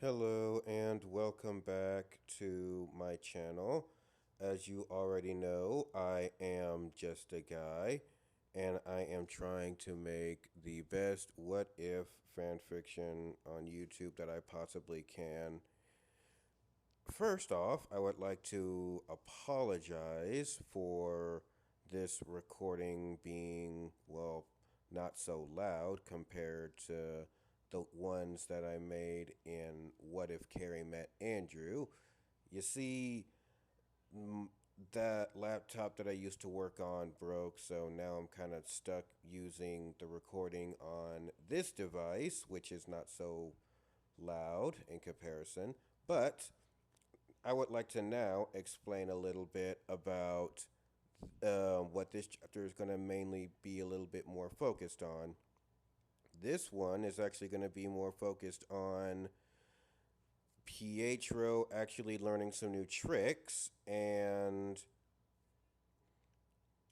Hello and welcome back to my channel. As you already know, I am just a guy and I am trying to make the best what if fanfiction on YouTube that I possibly can. First off, I would like to apologize for this recording being, well, not so loud compared to the ones that I made in What If Carrie Met Andrew. You see, m- that laptop that I used to work on broke, so now I'm kind of stuck using the recording on this device, which is not so loud in comparison. But I would like to now explain a little bit about what this chapter is going to mainly be a little bit more focused on. This one is actually going to be more focused on Pietro actually learning some new tricks, and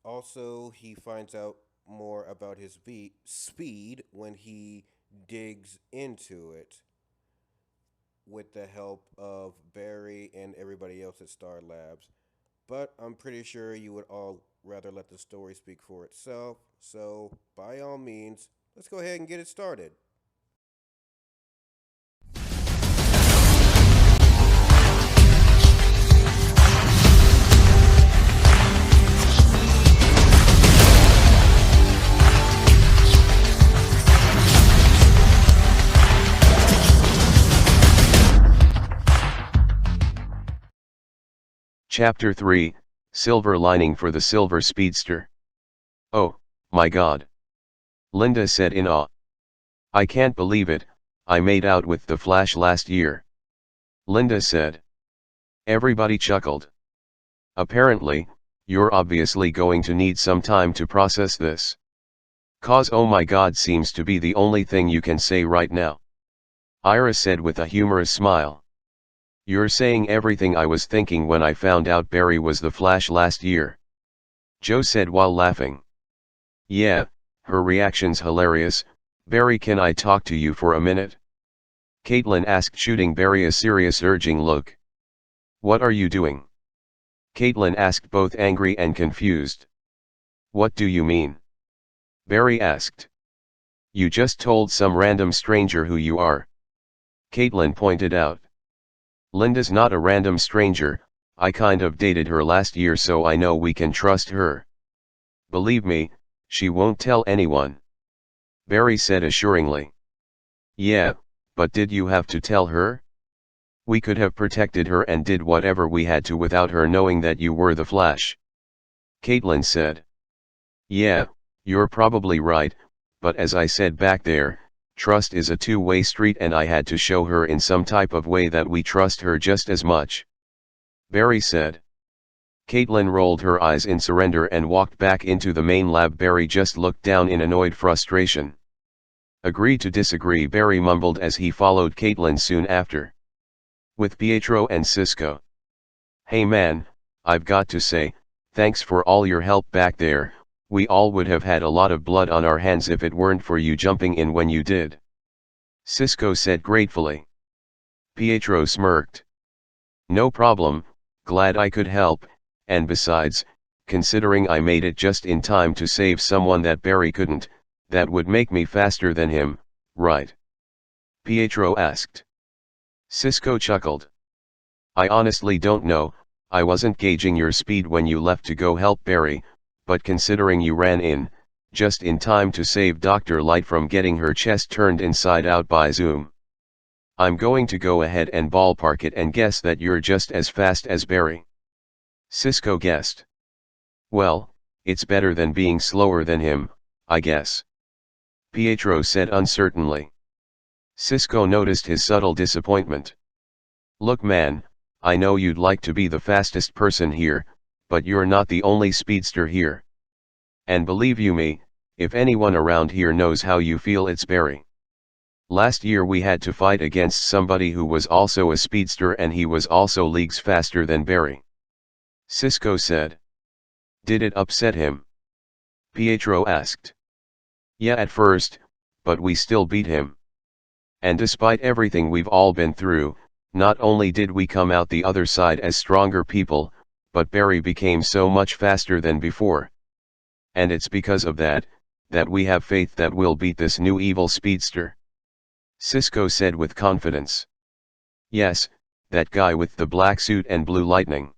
also he finds out more about his speed when he digs into it with the help of Barry and everybody else at Star Labs. But I'm pretty sure you would all rather let the story speak for itself. So, by all means, let's go ahead and get it started. Chapter 3, Silver Lining for the Silver Speedster. Oh, my God. Linda said in awe. I can't believe it, I made out with the Flash last year. Linda said. Everybody chuckled. Apparently, you're obviously going to need some time to process this. 'Cause oh my God seems to be the only thing you can say right now. Ira said with a humorous smile. You're saying everything I was thinking when I found out Barry was the Flash last year. Joe said while laughing. Yeah, her reaction's hilarious. Barry, can I talk to you for a minute? Caitlin asked, shooting Barry a serious urging look. What are you doing? Caitlin asked, both angry and confused. What do you mean? Barry asked. You just told some random stranger who you are. Caitlin pointed out. Linda's not a random stranger, I kind of dated her last year, so I know we can trust her. Believe me, she won't tell anyone. Barry said assuringly. Yeah, but did you have to tell her? We could have protected her and did whatever we had to without her knowing that you were the Flash. Caitlin said. Yeah, you're probably right, but as I said back there, trust is a two-way street, and I had to show her in some type of way that we trust her just as much. Barry said. Caitlin rolled her eyes in surrender and walked back into the main lab. Barry just looked down in annoyed frustration. Agree to disagree, Barry mumbled as he followed Caitlin soon after. With Pietro and Cisco. Hey man, I've got to say, thanks for all your help back there. We all would have had a lot of blood on our hands if it weren't for you jumping in when you did. Cisco said gratefully. Pietro smirked. No problem, glad I could help, and besides, considering I made it just in time to save someone that Barry couldn't, that would make me faster than him, right? Pietro asked. Cisco chuckled. I honestly don't know, I wasn't gauging your speed when you left to go help Barry, but considering you ran in, just in time to save Dr. Light from getting her chest turned inside out by Zoom. I'm going to go ahead and ballpark it and guess that you're just as fast as Barry. Cisco guessed. Well, it's better than being slower than him, I guess. Pietro said uncertainly. Cisco noticed his subtle disappointment. Look man, I know you'd like to be the fastest person here, but you're not the only speedster here. And believe you me, if anyone around here knows how you feel, it's Barry. Last year we had to fight against somebody who was also a speedster, and he was also leagues faster than Barry. Cisco said. Did it upset him? Pietro asked. Yeah, at first, but we still beat him. And despite everything we've all been through, not only did we come out the other side as stronger people, but Barry became so much faster than before. And it's because of that, that we have faith that we'll beat this new evil speedster. Cisco said with confidence. Yes, that guy with the black suit and blue lightning.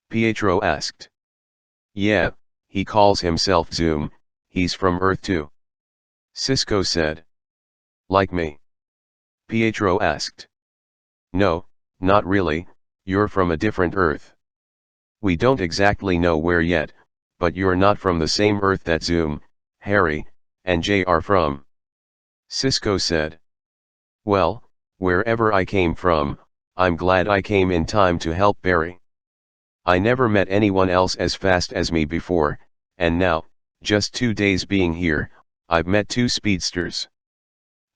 Pietro asked. Yeah, he calls himself Zoom, he's from Earth too. Cisco said. Like me? Pietro asked. No, not really, you're from a different Earth. We don't exactly know where yet, but you're not from the same Earth that Zoom, Harry, and Jay are from. Cisco said. Well, wherever I came from, I'm glad I came in time to help Barry. I never met anyone else as fast as me before, and now, just 2 days being here, I've met 2 speedsters.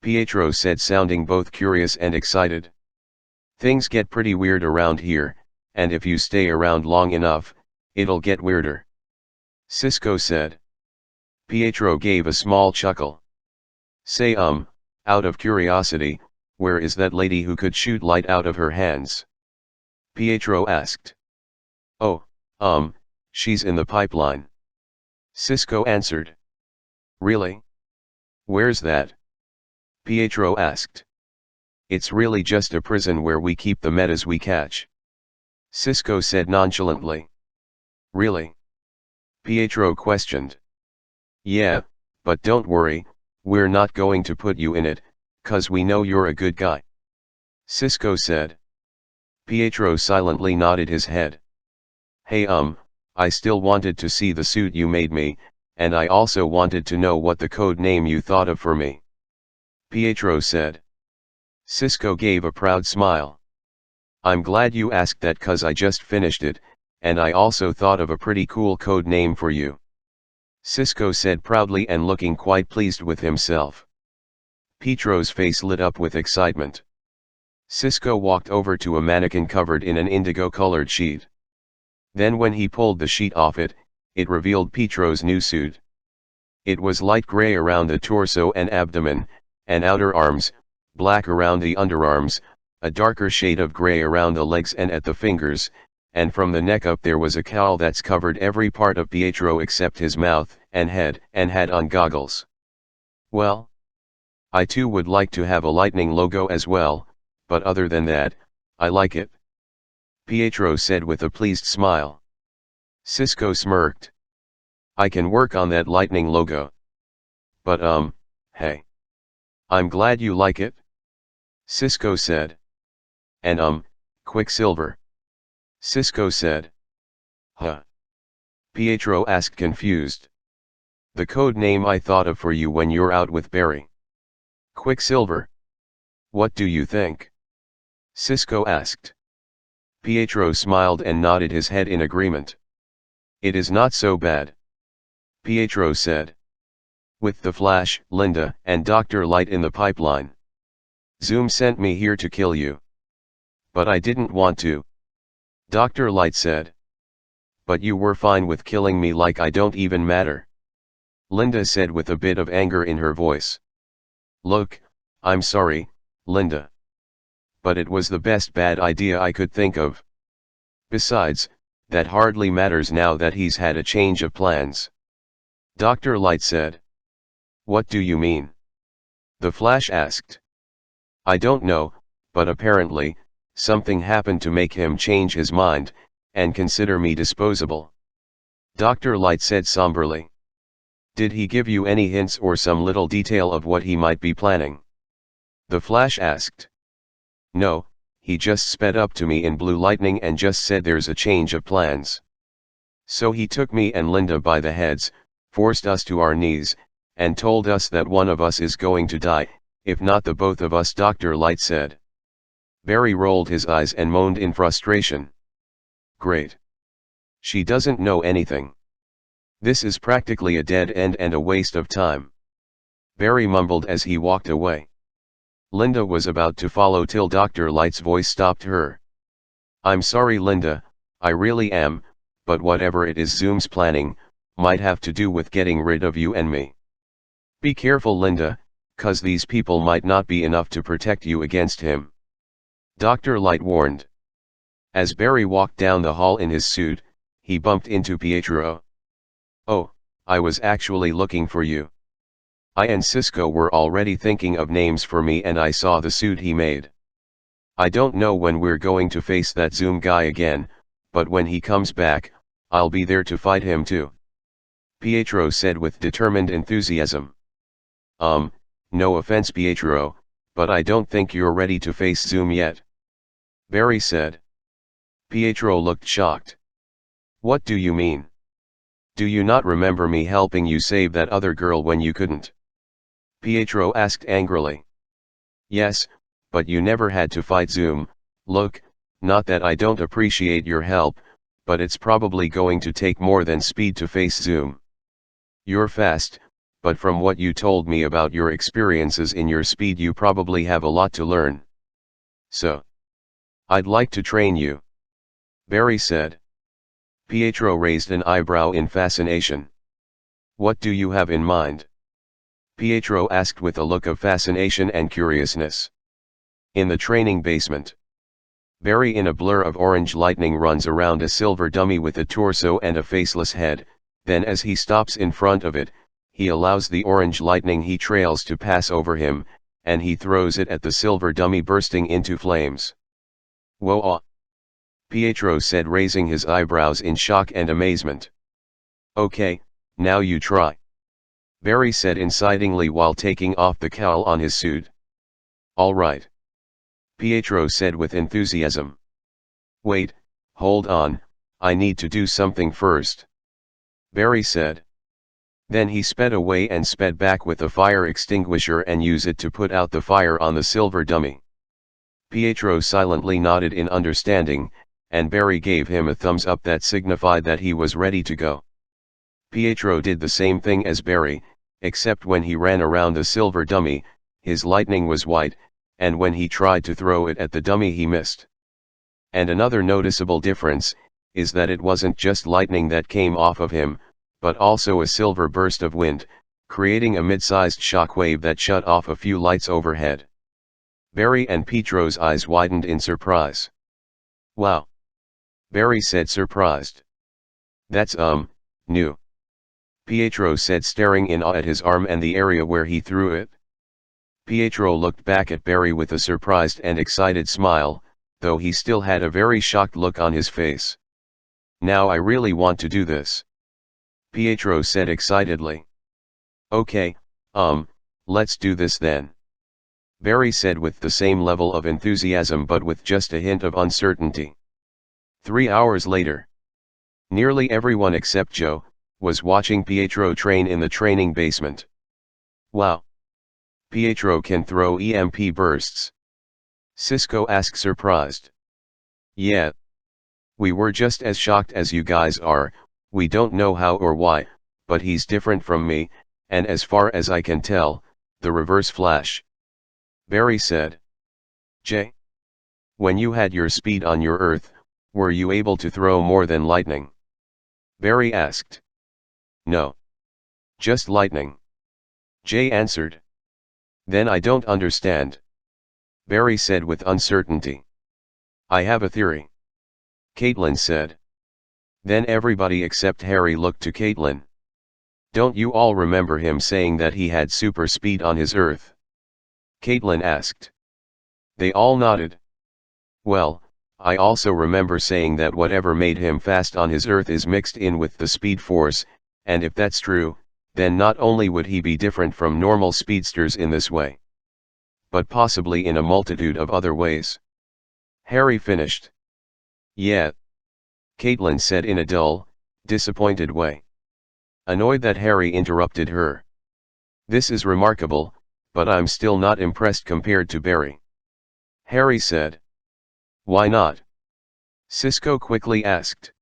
Pietro said, sounding both curious and excited. Things get pretty weird around here, and if you stay around long enough, it'll get weirder. Cisco said. Pietro gave a small chuckle. Say out of curiosity, where is that lady who could shoot light out of her hands? Pietro asked. Oh, she's in the pipeline. Cisco answered. Really? Where's that? Pietro asked. It's really just a prison where we keep the metas we catch. Cisco said nonchalantly. Really? Pietro questioned. Yeah, but don't worry, we're not going to put you in it, 'cause we know you're a good guy. Cisco said. Pietro silently nodded his head. Hey I still wanted to see the suit you made me, and I also wanted to know what the code name you thought of for me. Pietro said. Cisco gave a proud smile. I'm glad you asked that, 'cause I just finished it, and I also thought of a pretty cool code name for you. Cisco said proudly and looking quite pleased with himself. Pietro's face lit up with excitement. Cisco walked over to a mannequin covered in an indigo-colored sheet. Then when he pulled the sheet off it, it revealed Pietro's new suit. It was light gray around the torso and abdomen, and outer arms, black around the underarms, a darker shade of gray around the legs and at the fingers, and from the neck up there was a cowl that's covered every part of Pietro except his mouth and head, and had on goggles. Well, I too would like to have a lightning logo as well, but other than that, I like it. Pietro said with a pleased smile. Cisco smirked. I can work on that lightning logo. But hey. I'm glad you like it. Cisco said. And Quicksilver. Cisco said. Huh? Pietro asked, confused. The code name I thought of for you when you're out with Barry. Quicksilver. What do you think? Cisco asked. Pietro smiled and nodded his head in agreement. It is not so bad. Pietro said. With the Flash, Linda, and Dr. Light in the pipeline. Zoom sent me here to kill you. But I didn't want to. Dr. Light said. But you were fine with killing me like I don't even matter. Linda said with a bit of anger in her voice. Look, I'm sorry, Linda. But it was the best bad idea I could think of. Besides, that hardly matters now that he's had a change of plans. Dr. Light said. What do you mean? The Flash asked. I don't know, but apparently, something happened to make him change his mind, and consider me disposable. Dr. Light said somberly. Did he give you any hints or some little detail of what he might be planning? The Flash asked. No, he just sped up to me in blue lightning and just said there's a change of plans. So he took me and Linda by the heads, forced us to our knees, and told us that one of us is going to die, if not the both of us, Dr. Light said. Barry rolled his eyes and moaned in frustration. Great. She doesn't know anything. This is practically a dead end and a waste of time. Barry mumbled as he walked away. Linda was about to follow till Dr. Light's voice stopped her. I'm sorry, Linda, I really am, but whatever it is Zoom's planning, might have to do with getting rid of you and me. Be careful, Linda, 'cause these people might not be enough to protect you against him. Dr. Light warned. As Barry walked down the hall in his suit, he bumped into Pietro. "Oh, I was actually looking for you. I and Cisco were already thinking of names for me and I saw the suit he made. I don't know when we're going to face that Zoom guy again, but when he comes back, I'll be there to fight him too," Pietro said with determined enthusiasm. No offense Pietro, but I don't think you're ready to face Zoom yet," Barry said. Pietro looked shocked. "What do you mean? Do you not remember me helping you save that other girl when you couldn't?" Pietro asked angrily. "Yes, but you never had to fight Zoom. Look, not that I don't appreciate your help, but it's probably going to take more than speed to face Zoom. You're fast, but from what you told me about your experiences in your speed you probably have a lot to learn. So, I'd like to train you," Barry said. Pietro raised an eyebrow in fascination. "What do you have in mind?" Pietro asked with a look of fascination and curiousness. In the training basement, Barry in a blur of orange lightning runs around a silver dummy with a torso and a faceless head, then as he stops in front of it, he allows the orange lightning he trails to pass over him, and he throws it at the silver dummy bursting into flames. "Whoa!" Pietro said raising his eyebrows in shock and amazement. "Okay, now you try," Barry said incitingly while taking off the cowl on his suit. "All right," Pietro said with enthusiasm. "Wait, hold on, I need to do something first," Barry said. Then he sped away and sped back with a fire extinguisher and used it to put out the fire on the silver dummy. Pietro silently nodded in understanding, and Barry gave him a thumbs up that signified that he was ready to go. Pietro did the same thing as Barry, except when he ran around the silver dummy, his lightning was white, and when he tried to throw it at the dummy he missed. And another noticeable difference, is that it wasn't just lightning that came off of him, but also a silver burst of wind, creating a mid-sized shockwave that shut off a few lights overhead. Barry and Pietro's eyes widened in surprise. "Wow!" Barry said surprised. "That's new," Pietro said staring in awe at his arm and the area where he threw it. Pietro looked back at Barry with a surprised and excited smile, though he still had a very shocked look on his face. "Now I really want to do this," Pietro said excitedly. "Okay, let's do this then," Barry said with the same level of enthusiasm but with just a hint of uncertainty. 3 hours later, nearly everyone except Joe was watching Pietro train in the training basement. "Wow! Pietro can throw EMP bursts," Cisco asked surprised. "Yeah. We were just as shocked as you guys are, we don't know how or why, but he's different from me, and as far as I can tell, the reverse flash," Barry said. "Jay, when you had your speed on your Earth, were you able to throw more than lightning?" Barry asked. "No. Just lightning," Jay answered. "Then I don't understand," Barry said with uncertainty. "I have a theory," Caitlin said. Then everybody except Harry looked to Caitlin. "Don't you all remember him saying that he had super speed on his Earth?" Caitlin asked. They all nodded. "Well, I also remember saying that whatever made him fast on his Earth is mixed in with the speed force, and if that's true, then not only would he be different from normal speedsters in this way, but possibly in a multitude of other ways," Harry finished. "Yeah," Caitlin said in a dull, disappointed way, annoyed that Harry interrupted her. "This is remarkable, but I'm still not impressed compared to Barry," Harry said. "Why not?" Cisco quickly asked.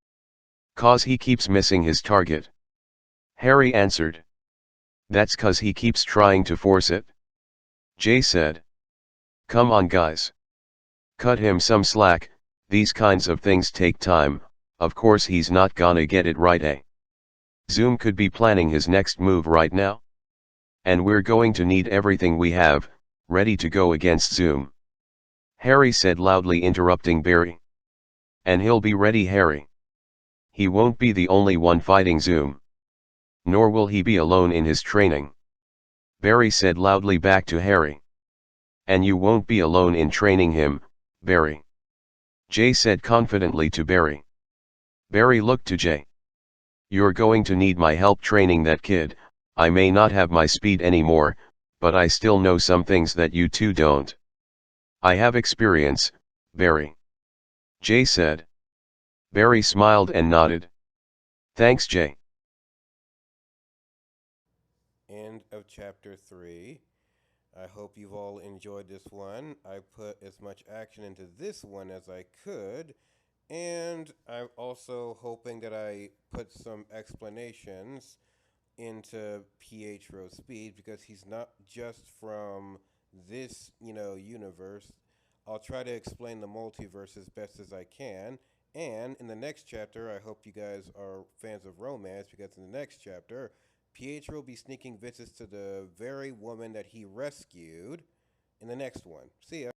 "'Cause he keeps missing his target," Harry answered. "That's 'cause he keeps trying to force it," Jay said. "Come on guys. Cut him some slack, these kinds of things take time, of course he's not gonna get it right Zoom could be planning his next move right now. And we're going to need everything we have, ready to go against Zoom. Harry said loudly, interrupting Barry. And he'll be ready, Harry. He won't be the only one fighting Zoom. Nor will he be alone in his training. Barry said loudly back to Harry. And you won't be alone in training him, Barry. Jay said confidently to Barry. Barry looked to Jay. You're going to need my help training that kid. I may not have my speed anymore, but I still know some things that you two don't. I have experience, Barry. Jay said. Barry smiled and nodded. Thanks, Jay. End of chapter 3. I hope you've all enjoyed this one. I put as much action into this one as I could, and I'm also hoping that I put some explanations into Pietro Speed because he's not just from this, universe. I'll try to explain the multiverse as best as I can. And in the next chapter, I hope you guys are fans of romance because in the next chapter, Pietro will be sneaking visits to the very woman that he rescued in the next one. See ya.